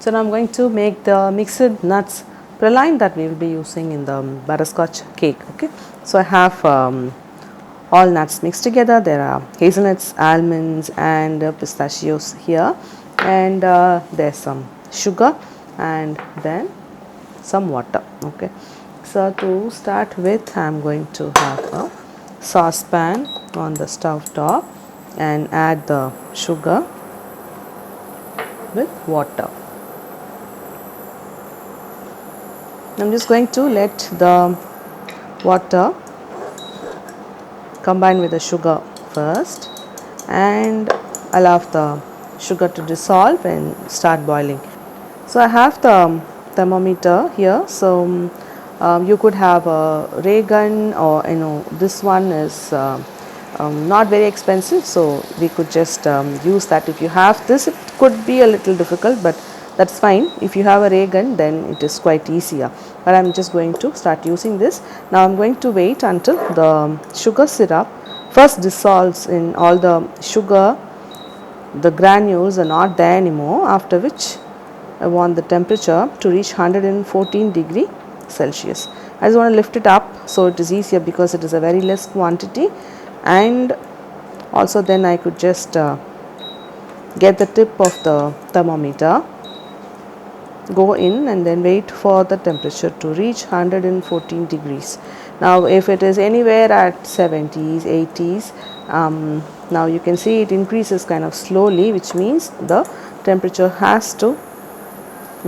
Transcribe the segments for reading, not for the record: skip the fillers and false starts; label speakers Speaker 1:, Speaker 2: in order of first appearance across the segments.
Speaker 1: So now I'm going to make the mixed nuts praline that we will be using in the butterscotch cake. Okay, so I have all nuts mixed together. There are hazelnuts, almonds, and pistachios here, and there's some sugar and then some water. Okay, so to start with, I'm going to have a saucepan on the stove top and add the sugar with water. I'm just going to let the water combine with the sugar first and allow the sugar to dissolve and start boiling. So I have the thermometer here. So you could have a ray gun, or this one is not very expensive, so we could just use that. If you have this, it could be a little difficult, but that's fine. If you have a ray gun, then it is quite easier, but I'm just going to start using this. Now I'm going to wait until the sugar syrup first dissolves in all the sugar. The granules are not there anymore, after which I want the temperature to reach 114 degree Celsius. I just want to lift it up so it is easier, because it is a very less quantity, and also then I could just get the tip of the thermometer, go in and then wait for the temperature to reach 114 degrees. Now if it is anywhere at 70s, 80s, now you can see it increases kind of slowly, which means the temperature has to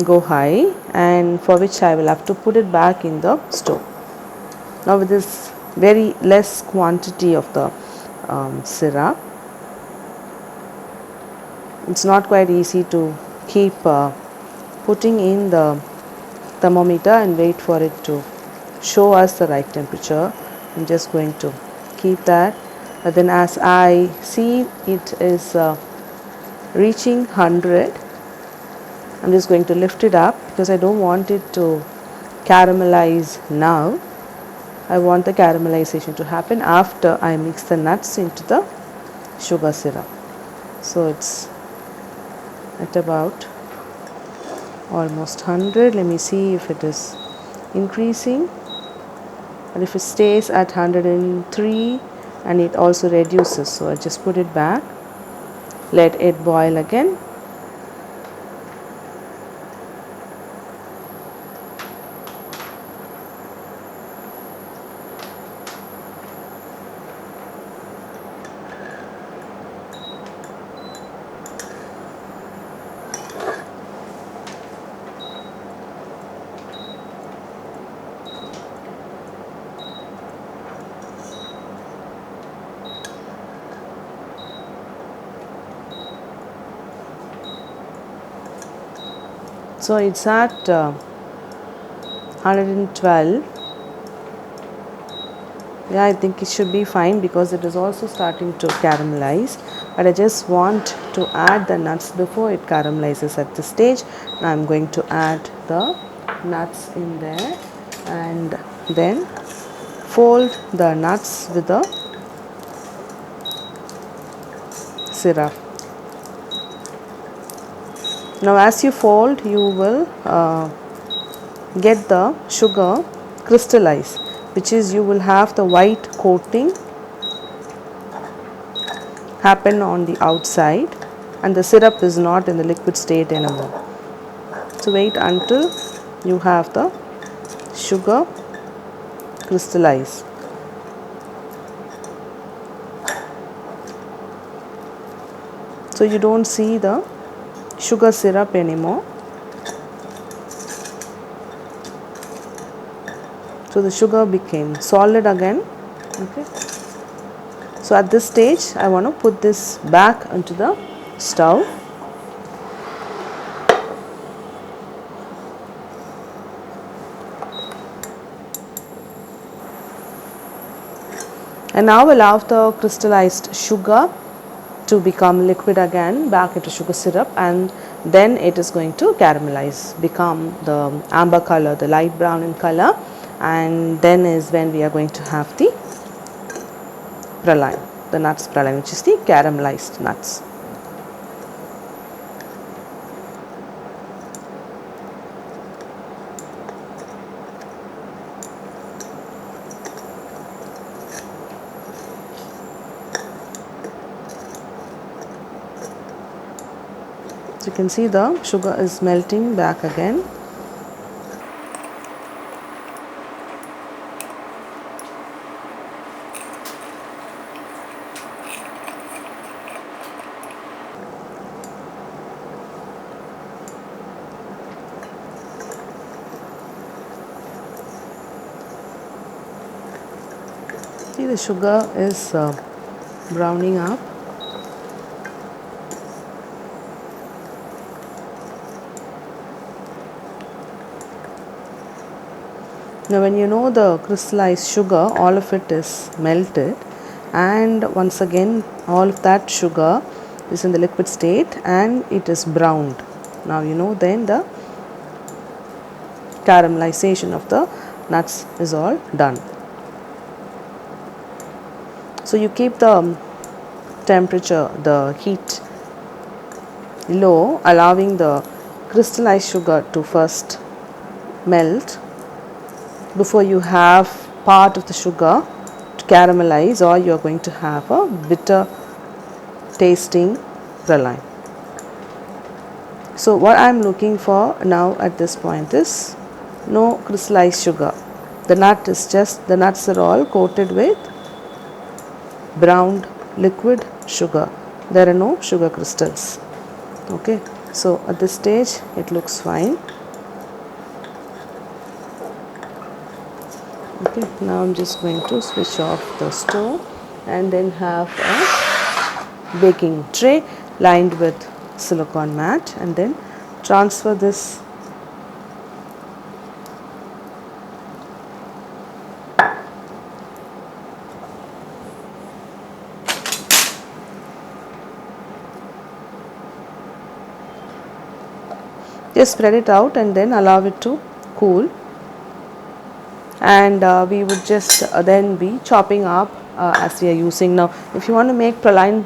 Speaker 1: go high, and for which I will have to put it back in the stove. Now with this very less quantity of the syrup, it's not quite easy to keep putting in the thermometer and wait for it to show us the right temperature. I'm just going to keep that, but then as I see it is reaching 100, I'm just going to lift it up, because I don't want it to caramelize now. I want the caramelization to happen after I mix the nuts into the sugar syrup. So it's at about almost 100. Let me see if it is increasing, and if it stays at 103, and it also reduces, so I just put it back, let it boil again. So it's at 112. Yeah, I think it should be fine, because it is also starting to caramelize, but I just want to add the nuts before it caramelizes at this stage. Now I'm going to add the nuts in there, and then fold the nuts with the syrup. Now as you fold, you will get the sugar crystallize, which is you will have the white coating happen on the outside, and the syrup is not in the liquid state anymore. So wait until you have the sugar crystallize. So you don't see the sugar syrup anymore. So the sugar became solid again. Okay. So at this stage, I want to put this back onto the stove. And now allow the crystallized sugar to become liquid again, back into sugar syrup, and then it is going to caramelize, become the amber color, the light brown in color, and then is when we are going to have the praline, the nuts praline, which is the caramelized nuts. So you can see the sugar is melting back again. See, the sugar is browning up. Now when you know the crystallized sugar, all of it is melted, and once again all of that sugar is in the liquid state and it is browned. Now you know then the caramelization of the nuts is all done. So you keep the temperature, the heat low, allowing the crystallized sugar to first melt before you have part of the sugar to caramelize, or you are going to have a bitter tasting praline. So what I am looking for now at this point is no crystallized sugar. The nuts are all coated with browned liquid sugar. There are no sugar crystals. Okay, so at this stage it looks fine. Okay, now I'm just going to switch off the stove and then have a baking tray lined with silicone mat, and then transfer this just spread it out and then allow it to cool, and we would just then be chopping up as we are using now. If you want to make praline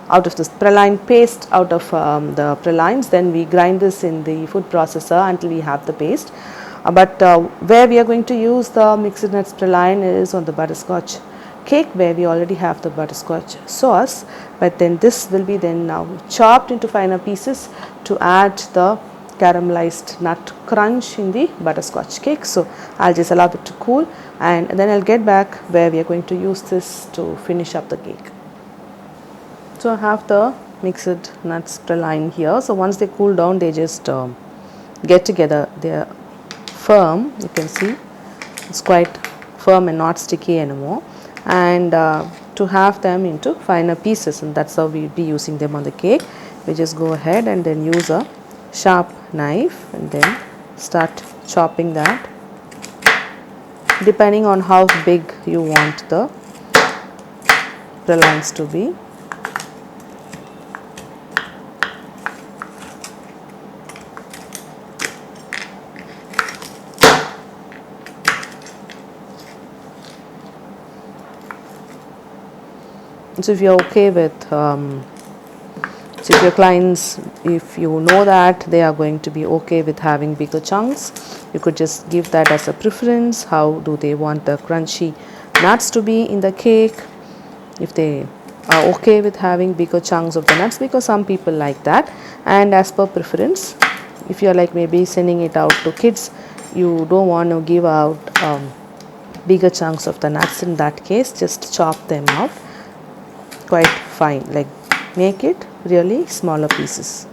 Speaker 1: out of this praline paste out of the pralines, then we grind this in the food processor until we have the paste. But where we are going to use the mixed nuts praline is on the butterscotch cake, where we already have the butterscotch sauce, but then this will be then now chopped into finer pieces to add the caramelized nut crunch in the butterscotch cake. So I'll just allow it to cool, and then I'll get back where we are going to use this to finish up the cake. So I have the mixed nuts praline here. So once they cool down, they just get together. They are firm. You can see it's quite firm and not sticky anymore. And to have them into finer pieces, and that's how we'll be using them on the cake. We just go ahead and then use a sharp knife and then start chopping that, depending on how big you want the pralines to be. So if you're okay with so if your clients, if you know that they are going to be okay with having bigger chunks, you could just give that as a preference. How do they want the crunchy nuts to be in the cake? If they are okay with having bigger chunks of the nuts, because some people like that, and as per preference, if you're like maybe sending it out to kids, you don't want to give out bigger chunks of the nuts, in that case just chop them out quite fine, like make it really smaller pieces.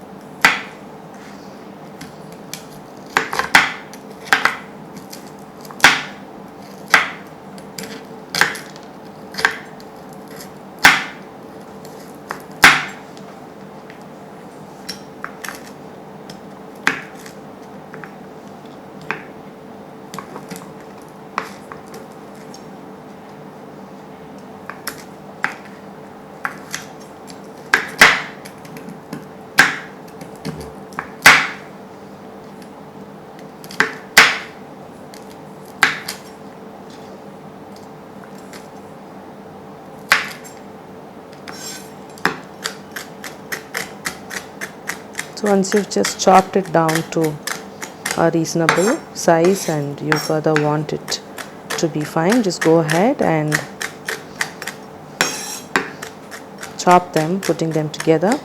Speaker 1: So once you've just chopped it down to a reasonable size and you further want it to be fine, just go ahead and chop them, putting them together.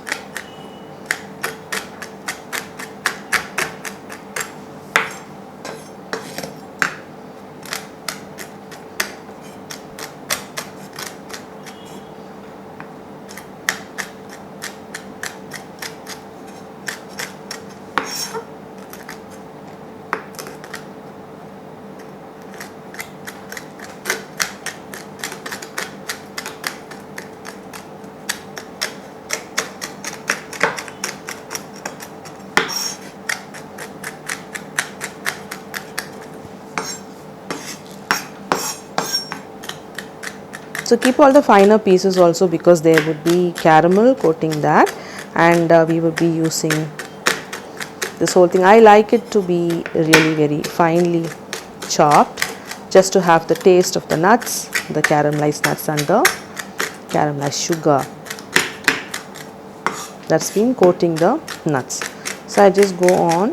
Speaker 1: So keep all the finer pieces also, because there would be caramel coating that, and we would be using this whole thing. I like it to be really very finely chopped, just to have the taste of the nuts, the caramelized nuts and the caramelized sugar that's been coating the nuts. So I just go on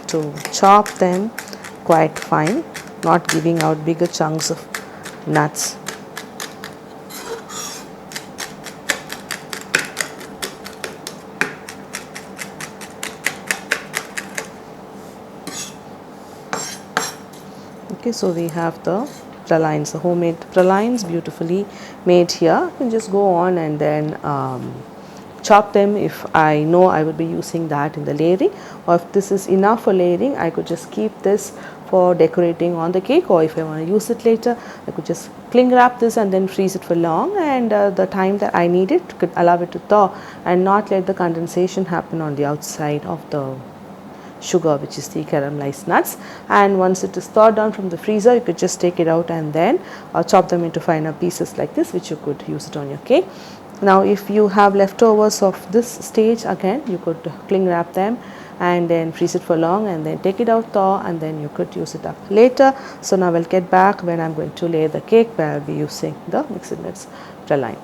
Speaker 1: to chop them quite fine, not giving out bigger chunks of nuts. Okay, so we have the pralines, the homemade pralines, beautifully made here. You can just go on and then chop them if I know I will be using that in the layering, or if this is enough for layering, I could just keep this for decorating on the cake, or if I want to use it later, I could just cling wrap this and then freeze it for long, and the time that I need it, could allow it to thaw and not let the condensation happen on the outside of the sugar, which is the caramelized nuts. And once it is thawed down from the freezer, you could just take it out and then chop them into finer pieces like this, which you could use it on your cake. Now if you have leftovers of this stage, again you could cling wrap them and then freeze it for long and then take it out, thaw, and then you could use it up later. So now I'll get back when I'm going to lay the cake, where I'll be using the mixed nuts praline.